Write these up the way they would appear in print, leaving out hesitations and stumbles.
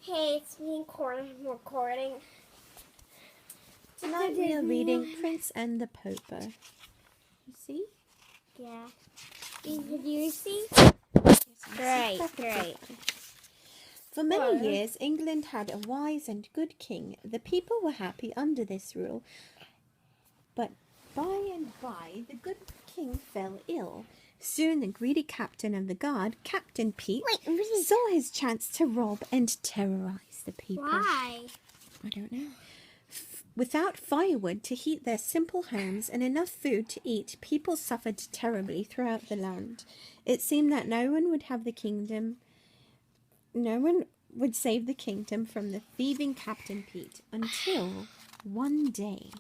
Hey, it's me recording. Tonight we are reading Prince and the Pauper. You see? Yeah. Did you see? Great. For many Why? years, England had a wise and good king. The people were happy under this rule. But by and by, the good king fell ill. Soon the greedy captain of the guard, Captain Pete, saw his chance to rob and terrorize the people. Why? I don't know. Without firewood to heat their simple homes and enough food to eat, people suffered terribly throughout the land. It seemed that no one would save the kingdom from the thieving Captain Pete until one day.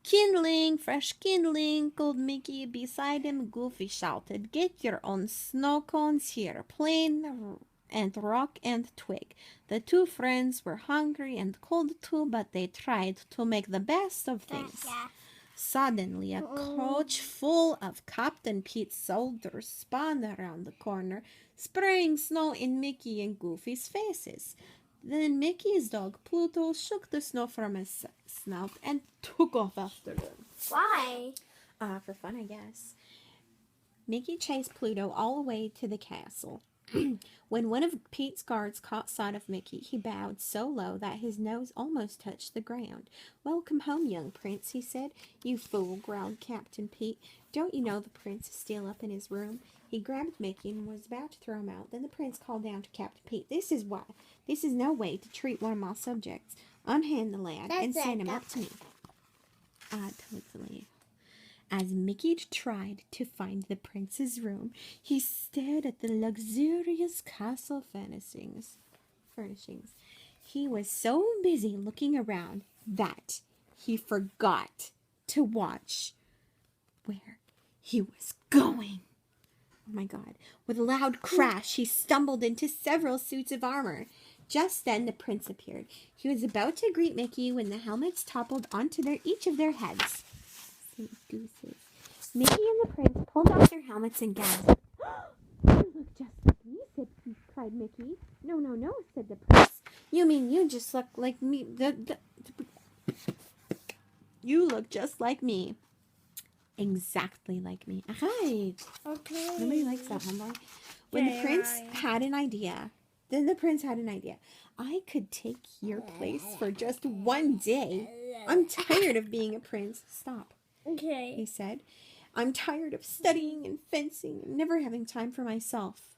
Kindling, fresh kindling, called Mickey. Beside him, Goofy shouted, "Get your own snow cones here, plain and rock and twig." The two friends were hungry and cold too, but they tried to make the best of things. Suddenly, a coach full of Captain Pete's soldiers spun around the corner, spraying snow in Mickey and Goofy's faces. Then Mickey's dog Pluto shook the snow from his snout and took off after them. Why? For fun, I guess. Mickey chased Pluto all the way to the castle. When one of Pete's guards caught sight of Mickey, he bowed so low that his nose almost touched the ground. "Welcome home, young prince," he said. "You fool," growled Captain Pete. "Don't you know the prince is still up in his room?" He grabbed Mickey and was about to throw him out. Then the prince called down to Captain Pete, This is no way to treat one of my subjects. Unhand the lad and send him up to me." Totally. As Mickey tried to find the prince's room, he stared at the luxurious castle furnishings. He was so busy looking around that he forgot to watch where he was going. Oh my God. With a loud crash, he stumbled into several suits of armor. Just then, the prince appeared. He was about to greet Mickey when the helmets toppled onto each of their heads. St. Gooses. Mickey and the prince pulled off their helmets and gasped. "You look just like me," cried Mickey. No, said the prince. "You mean you just look like me? You look just like me." "Exactly like me." Right. Okay. Nobody likes that, homeboy. Then the prince had an idea. "I could take your place for just one day. I'm tired of being a prince." "Stop," Okay. he said. "I'm tired of studying and fencing and never having time for myself.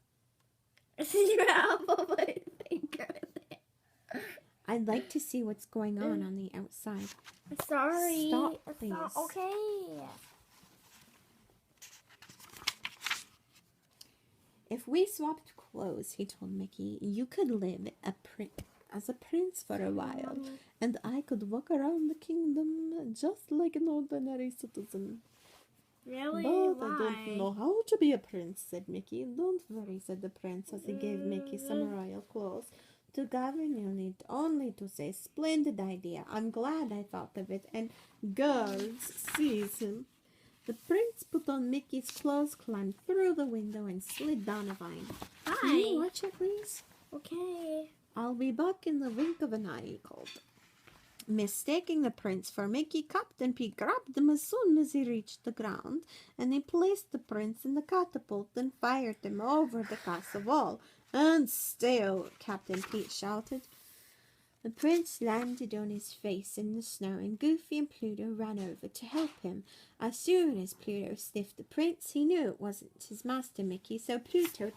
I'd like to see what's going on the outside." Sorry. Stop, please. Okay. "If we swapped clothes," he told Mickey, "you could live as a prince for a while, and I could walk around the kingdom just like an ordinary citizen." Really? "But Why? I don't know how to be a prince," said Mickey. "Don't worry," said the prince as he gave Mickey some royal clothes. "To govern you need only to say, 'Splendid idea. I'm glad I thought of it.' And guards, seize him." The prince put on Mickey's clothes, climbed through the window, and slid down a vine. Hi. "Can you watch it, please?" Okay. "I'll be back in the wink of an eye," he called. Mistaking the prince for Mickey, Captain Pete grabbed him as soon as he reached the ground, and he placed the prince in the catapult and fired him over the castle wall. "And still," Captain Pete shouted. The prince landed on his face in the snow, and Goofy and Pluto ran over to help him. As soon as Pluto sniffed the prince, he knew it wasn't his master Mickey, so Pluto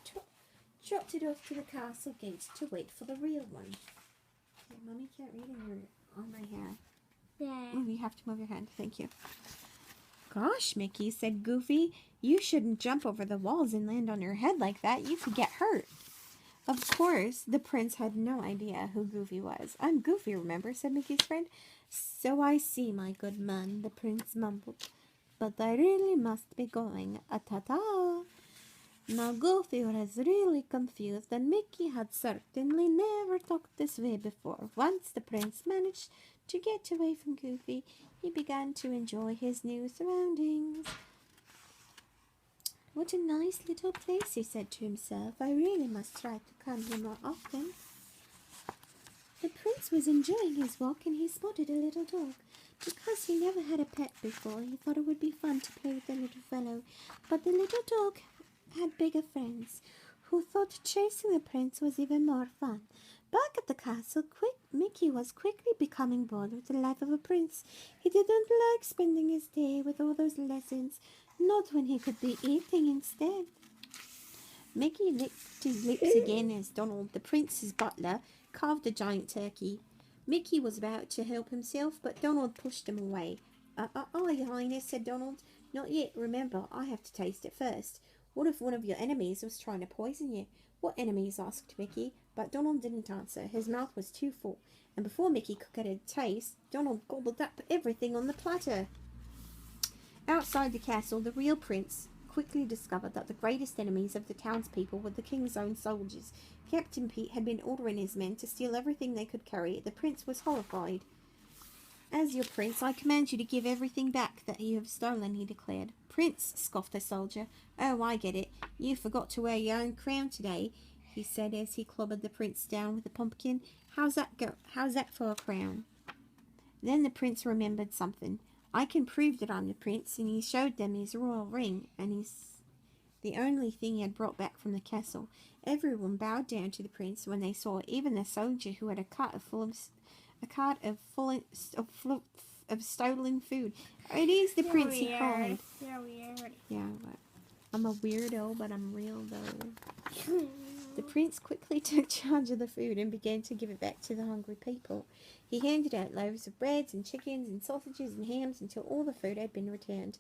trotted off to the castle gate to wait for the real one. Yeah, Mommy can't read on my hair. Yeah. Oh, you have to move your hand. Thank you. "Gosh, Mickey," said Goofy, "you shouldn't jump over the walls and land on your head like that. You could get hurt." Of course, the prince had no idea who Goofy was. "I'm Goofy, remember?" said Mickey's friend. "So I see, my good man," the prince mumbled. "But I really must be going. Ta-ta." Now Goofy was really confused, and Mickey had certainly never talked this way before. Once the prince managed to get away from Goofy, he began to enjoy his new surroundings. "What a nice little place," he said to himself. "I really must try to come here more often." prince was enjoying his walk and he spotted a little dog. Because he never had a pet before, he thought it would be fun to play with the little fellow. But the little dog had bigger friends, who thought chasing the prince was even more fun. Back at the castle, Mickey was quickly becoming bored with the life of a prince. He didn't like spending his day with all those lessons, not when he could be eating instead. Mickey licked his lips again as Donald, the prince's butler, carved a giant turkey. Mickey was about to help himself, but Donald pushed him away. Your Highness," said Donald. "Not yet. Remember, I have to taste it first. What if one of your enemies was trying to poison you?" "What enemies?" asked Mickey, but Donald didn't answer. His mouth was too full, and before Mickey could get a taste, Donald gobbled up everything on the platter. Outside the castle, the real prince quickly discovered that the greatest enemies of the townspeople were the king's own soldiers. Captain Pete had been ordering his men to steal everything they could carry. The prince was horrified. "As your prince, I command you to give everything back that you have stolen," he declared. "Prince," scoffed the soldier. "Oh, I get it. You forgot to wear your own crown today," he said as he clobbered the prince down with a pumpkin. How's that for a crown?" Then the prince remembered something. "I can prove that I'm the prince," and he showed them his royal ring, and the only thing he had brought back from the castle. Everyone bowed down to the prince when they saw it, even the soldier who had a cart of stolen food. "It is the prince," he cried. You're weird. Yeah, but I'm a weirdo, but I'm real though. The prince quickly took charge of the food and began to give it back to the hungry people. He handed out loaves of breads and chickens and sausages and hams until all the food had been returned.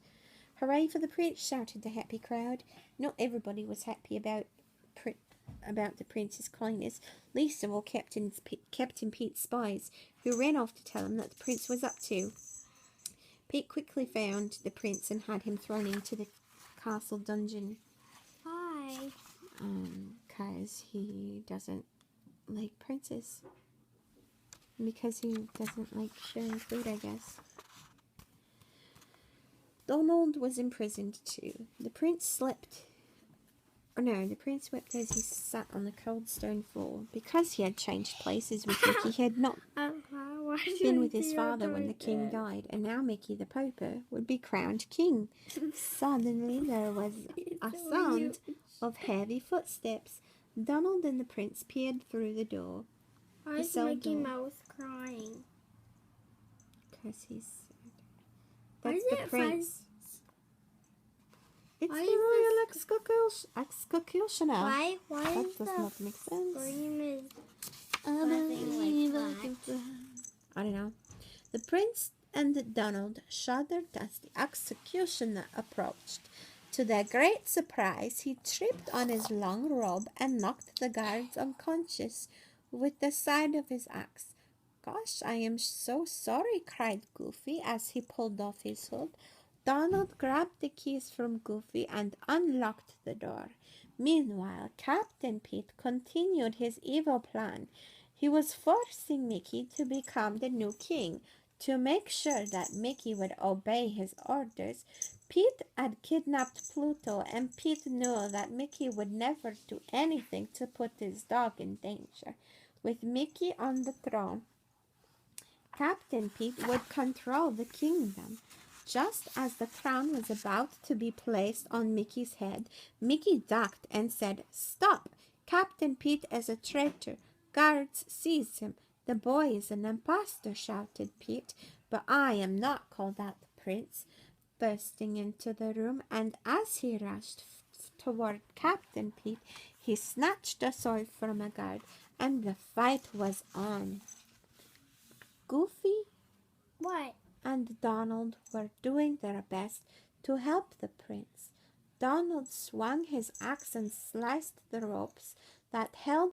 "Hooray for the prince!" shouted the happy crowd. Not everybody was happy about the prince's kindness, least of all Captain Pete's spies, who ran off to tell him that the prince was up to. Pete quickly found the prince and had him thrown into the castle dungeon. Why? 'Cause he doesn't like princes. Because he doesn't like sharing food, I guess. Donald was imprisoned too. The prince wept as he sat on the cold stone floor. Because he had changed places with Mickey, he had not been with his father when the king died, and now Mickey the Pauper would be crowned king. Suddenly there was a sound of heavy footsteps. Donald and the prince peered through the door. Why is Mickey Mouse crying? Because he's sad. Why That's is the it prince. It's Why the is royal executioner. Why That is does the not make sense. scream is I don't know. The prince and Donald shuddered as the executioner approached. To their great surprise, he tripped on his long robe and knocked the guards unconscious with the side of his axe. "Gosh, I am so sorry," cried Goofy as he pulled off his hood. Donald grabbed the keys from Goofy and unlocked the door. Meanwhile, Captain Pete continued his evil plan. He was forcing Mickey to become the new king. To make sure that Mickey would obey his orders, Pete had kidnapped Pluto, and Pete knew that Mickey would never do anything to put his dog in danger. With Mickey on the throne, Captain Pete would control the kingdom. Just as the crown was about to be placed on Mickey's head, Mickey ducked and said, "Stop! Captain Pete is a traitor. Guards, seize him." "The boy is an impostor," shouted Pete. "But I am not," called out the prince, bursting into the room, and as he rushed toward Captain Pete, he snatched a sword from a guard, and the fight was on. Goofy what? and Donald were doing their best to help the prince. Donald swung his axe and sliced the ropes that held